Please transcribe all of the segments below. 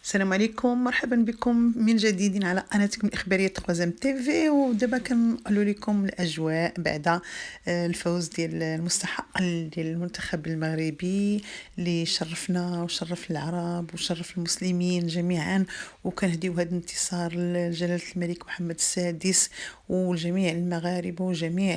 السلام عليكم، مرحبا بكم من جديد على قناتكم الإخبارية تقوازم تيفي. ودابا كنقولوا لكم الأجواء بعد الفوز ديال المستحق ديال المنتخب المغربي اللي شرفنا وشرف العرب وشرف المسلمين جميعا، وكنهديو هذا الانتصار لجلالة الملك محمد السادس وجميع المغاربة وجميع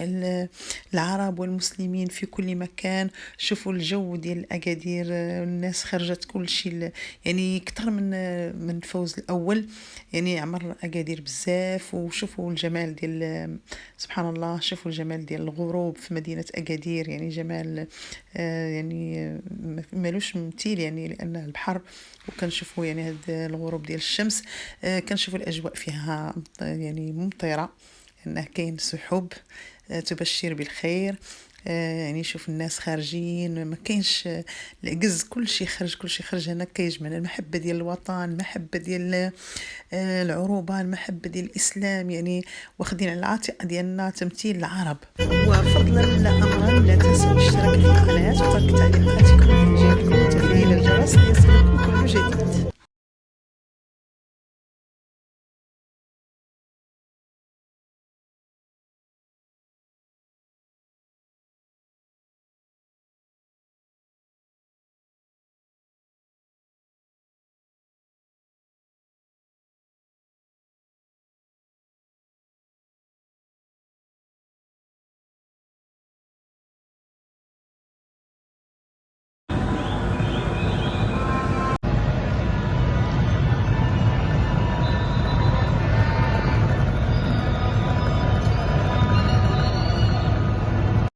العرب والمسلمين في كل مكان. شوفوا الجو ديال أكادير، الناس خرجت كل شيء، يعني اكثر من الفوز الاول، يعني عمر اكادير بزاف. وشوفوا الجمال ديال سبحان الله، شوفوا الجمال ديال الغروب في مدينة اكادير، يعني جمال يعني مالوش مثيل، يعني لان البحر. وكنشوفوا يعني هذا الغروب ديال الشمس، كنشوفوا الاجواء فيها يعني ممطرة، انه كاين سحب تبشر بالخير. يعني شوف الناس خارجين، ما كاينش العجز، كل شيء خرج، كل شيء خرج. هنا كيجمعنا المحبة ديال الوطن، المحبة ديال العروبة، المحبة ديال الإسلام، يعني واخدين على العاتق ديالنا تمثيل العرب. وفضلا لا أمرا لا تنسوا الاشتراك في القناة وترك تعليقاتكم إن عجبكم.